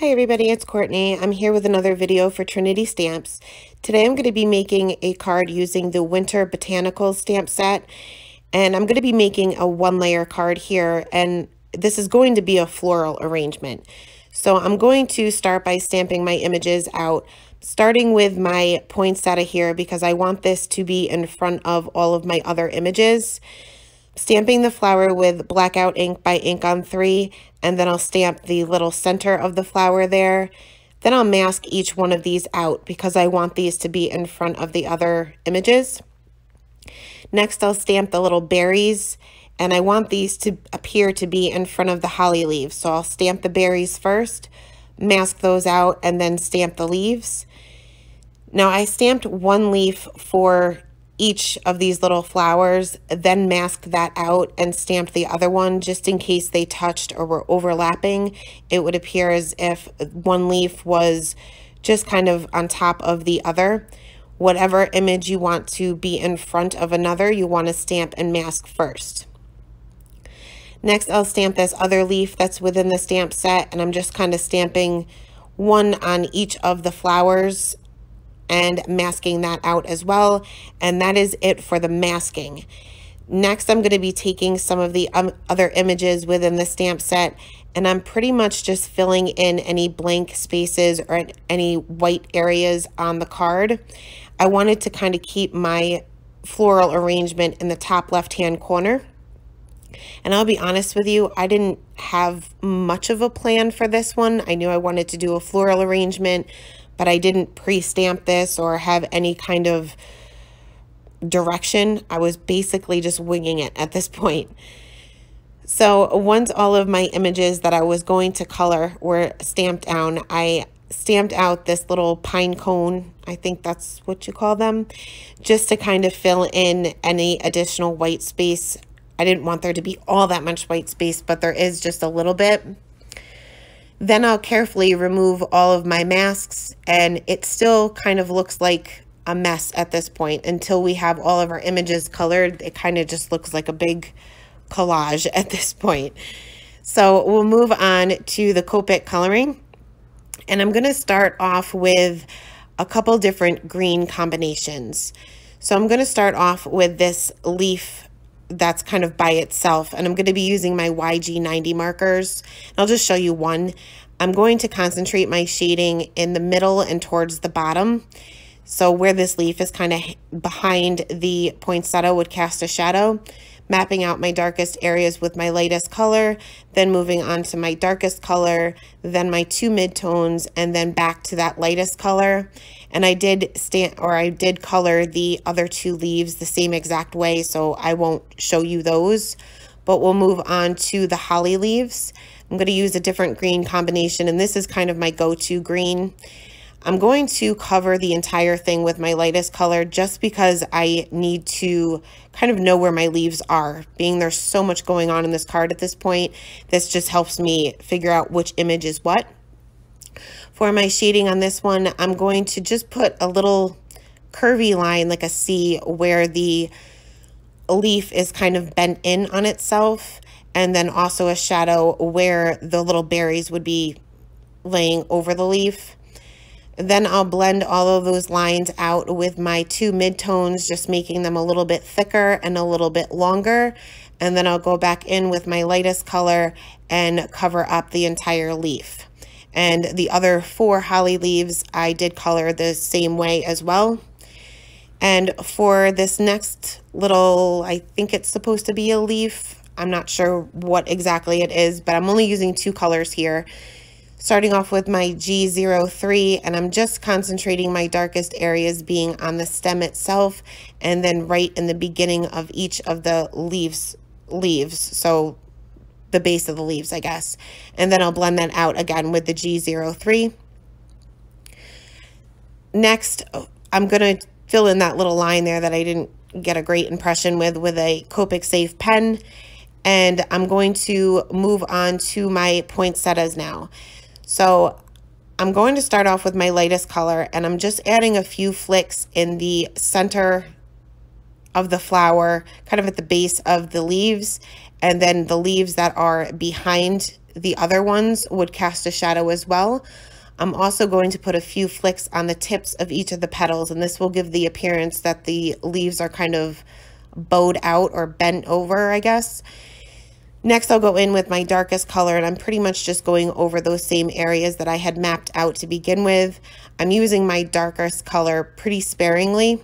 Hi everybody, it's Courtney. I'm here with another video for Trinity Stamps. Today I'm going to be making a card using the Winter Botanicals stamp set, and I'm going to be making a one-layer card here, and this is going to be a floral arrangement. So I'm going to start by stamping my images out, starting with my poinsettia here because I want this to be in front of all of my other images. Stamping the flower with blackout ink by Ink on 3, and then I'll stamp the little center of the flower there. Then I'll mask each one of these out because I want these to be in front of the other images. Next, I'll stamp the little berries, and I want these to appear to be in front of the holly leaves. So I'll stamp the berries first, mask those out, and then stamp the leaves. Now I stamped one leaf for each of these little flowers, then masked that out and stamped the other one just in case they touched or were overlapping. It would appear as if one leaf was just kind of on top of the other. Whatever image you want to be in front of another, you want to stamp and mask first. Next, I'll stamp this other leaf that's within the stamp set, and I'm just kind of stamping one on each of the flowers and masking that out as well. And that is it for the masking. Next, I'm going to be taking some of the other images within the stamp set, and I'm pretty much just filling in any blank spaces or any white areas on the card. I wanted to kind of keep my floral arrangement in the top left-hand corner. And I'll be honest with you, I didn't have much of a plan for this one. I knew I wanted to do a floral arrangement, but I didn't pre-stamp this or have any kind of direction. I was basically just winging it at this point. So once all of my images that I was going to color were stamped down, I stamped out this little pine cone, I think that's what you call them, just to kind of fill in any additional white space. I didn't want there to be all that much white space, but there is just a little bit. Then I'll carefully remove all of my masks, and it still kind of looks like a mess at this point until we have all of our images colored. It kind of just looks like a big collage at this point. So we'll move on to the Copic coloring, and I'm going to start off with a couple different green combinations. So I'm going to start off with this leaf that's kind of by itself, and I'm going to be using my YG90 markers. I'll just show you one. I'm going to concentrate my shading in the middle and towards the bottom. So where this leaf is kind of behind the poinsettia would cast a shadow, mapping out my darkest areas with my lightest color, then moving on to my darkest color, then my two midtones, and then back to that lightest color. And I did color the other two leaves the same exact way, so I won't show you those, but we'll move on to the holly leaves. I'm going to use a different green combination, and this is kind of my go-to green. I'm going to cover the entire thing with my lightest color just because I need to kind of know where my leaves are. Being there's so much going on in this card at this point, this just helps me figure out which image is what. For my shading on this one, I'm going to just put a little curvy line like a C where the leaf is kind of bent in on itself, and then also a shadow where the little berries would be laying over the leaf. Then I'll blend all of those lines out with my two midtones, just making them a little bit thicker and a little bit longer. And then I'll go back in with my lightest color and cover up the entire leaf. And the other four holly leaves, I did color the same way as well. And for this next little, I think it's supposed to be a leaf. I'm not sure what exactly it is, but I'm only using two colors here. Starting off with my G03, and I'm just concentrating my darkest areas being on the stem itself, and then right in the beginning of each of the leaves, so the base of the leaves, I guess. And then I'll blend that out again with the G03. Next, I'm going to fill in that little line there that I didn't get a great impression with a Copic Safe pen. And I'm going to move on to my poinsettias now. So I'm going to start off with my lightest color, and I'm just adding a few flicks in the center of the flower, kind of at the base of the leaves, and then the leaves that are behind the other ones would cast a shadow as well. I'm also going to put a few flicks on the tips of each of the petals, and this will give the appearance that the leaves are kind of bowed out or bent over, I guess. Next, I'll go in with my darkest color, and I'm pretty much just going over those same areas that I had mapped out to begin with. I'm using my darkest color pretty sparingly.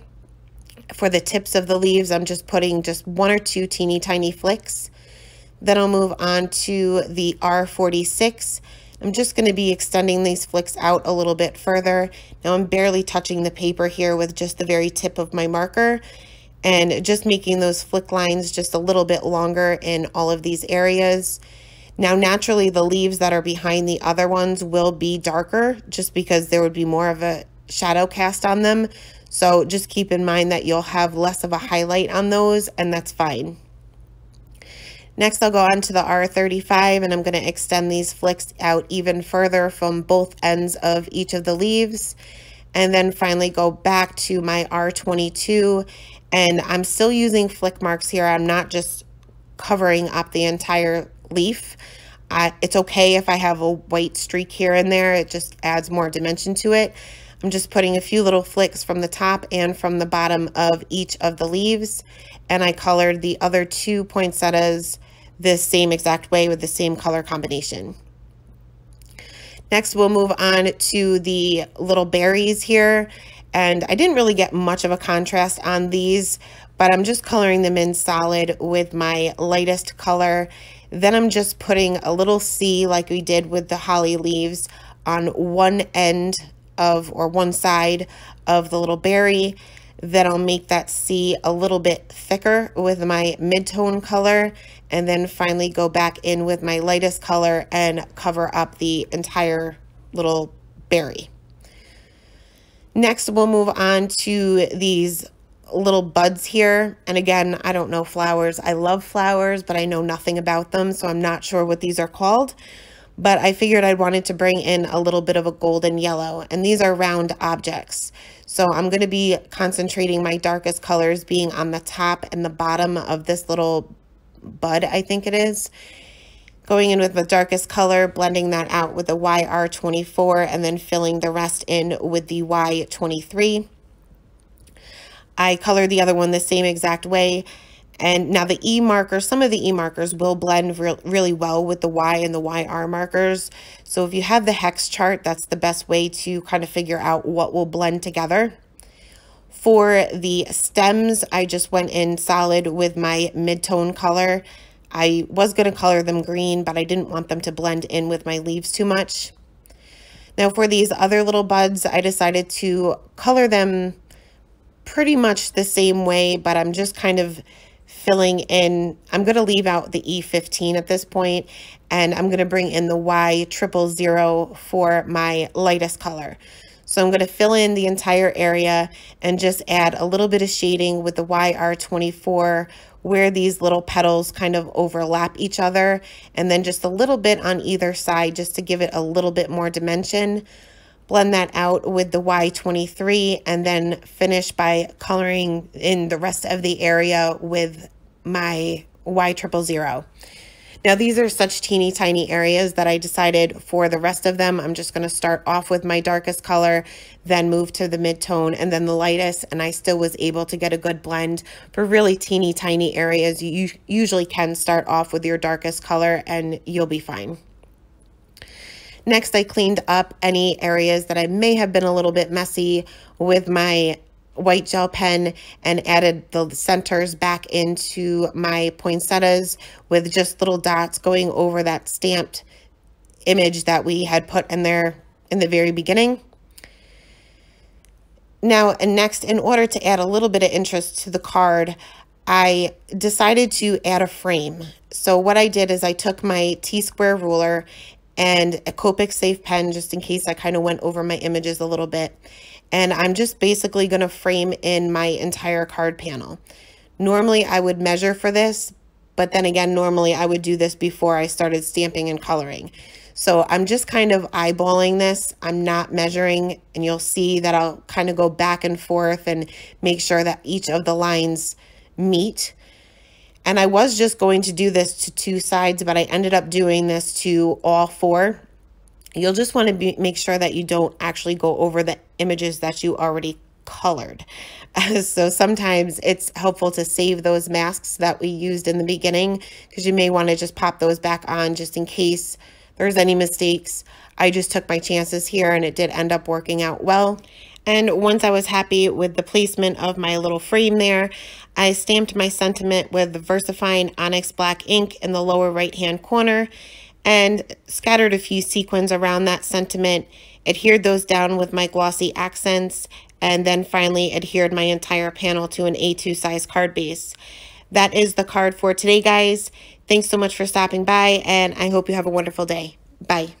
For the tips of the leaves, I'm just putting just 1 or 2 teeny tiny flicks. Then I'll move on to the R46. I'm just going to be extending these flicks out a little bit further. Now I'm barely touching the paper here with just the very tip of my marker, and just making those flick lines just a little bit longer in all of these areas. Now, naturally, the leaves that are behind the other ones will be darker just because there would be more of a shadow cast on them. So just keep in mind that you'll have less of a highlight on those, and that's fine. Next, I'll go on to the R35, and I'm going to extend these flicks out even further from both ends of each of the leaves. And then finally go back to my R22, and I'm still using flick marks here. I'm not just covering up the entire leaf. It's okay if I have a white streak here and there. It just adds more dimension to it. I'm just putting a few little flicks from the top and from the bottom of each of the leaves. And I colored the other 2 poinsettias the same exact way with the same color combination. Next, we'll move on to the little berries here. And I didn't really get much of a contrast on these, but I'm just coloring them in solid with my lightest color. Then I'm just putting a little C like we did with the holly leaves on one end of, or one side of the little berry. Then I'll make that C a little bit thicker with my mid-tone color, and then finally go back in with my lightest color and cover up the entire little berry. Next, we'll move on to these little buds here. And again, I don't know flowers. I love flowers, but I know nothing about them, so I'm not sure what these are called. But I figured I wanted to bring in a little bit of a golden yellow, and these are round objects. So I'm going to be concentrating my darkest colors being on the top and the bottom of this little bud, I think it is. Going in with the darkest color, blending that out with the YR24, and then filling the rest in with the Y23. I colored the other one the same exact way. And now the E markers, some of the E markers will blend really well with the Y and the YR markers. So if you have the hex chart, that's the best way to kind of figure out what will blend together. For the stems, I just went in solid with my mid-tone color. I was going to color them green, but I didn't want them to blend in with my leaves too much. Now for these other little buds, I decided to color them pretty much the same way, but I'm just kind of filling in. I'm going to leave out the E15 at this point, and I'm going to bring in the Y000 for my lightest color. So I'm going to fill in the entire area and just add a little bit of shading with the YR24 where these little petals kind of overlap each other, and then just a little bit on either side just to give it a little bit more dimension. Blend that out with the Y23, and then finish by coloring in the rest of the area with my Y000. Now these are such teeny tiny areas that I decided for the rest of them, I'm just going to start off with my darkest color, then move to the mid-tone and then the lightest, and I still was able to get a good blend. For really teeny tiny areas, you usually can start off with your darkest color and you'll be fine. Next, I cleaned up any areas that I may have been a little bit messy with my white gel pen and added the centers back into my poinsettias with just little dots going over that stamped image that we had put in there in the very beginning. Now, and next, in order to add a little bit of interest to the card, I decided to add a frame. So what I did is I took my T-square ruler and a Copic Safe pen, just in case I kind of went over my images a little bit. And I'm just basically going to frame in my entire card panel. Normally I would measure for this, but then again, normally I would do this before I started stamping and coloring. So I'm just kind of eyeballing this. I'm not measuring, and you'll see that I'll kind of go back and forth and make sure that each of the lines meet. And I was just going to do this to 2 sides, but I ended up doing this to all 4. You'll just want to make sure that you don't actually go over the images that you already colored. So sometimes it's helpful to save those masks that we used in the beginning, because you may want to just pop those back on just in case there's any mistakes. I just took my chances here and it did end up working out well. And once I was happy with the placement of my little frame there, I stamped my sentiment with the VersaFine Onyx Black ink in the lower right-hand corner and scattered a few sequins around that sentiment, adhered those down with my glossy accents, and then finally adhered my entire panel to an A2 size card base. That is the card for today, guys. Thanks so much for stopping by, and I hope you have a wonderful day. Bye.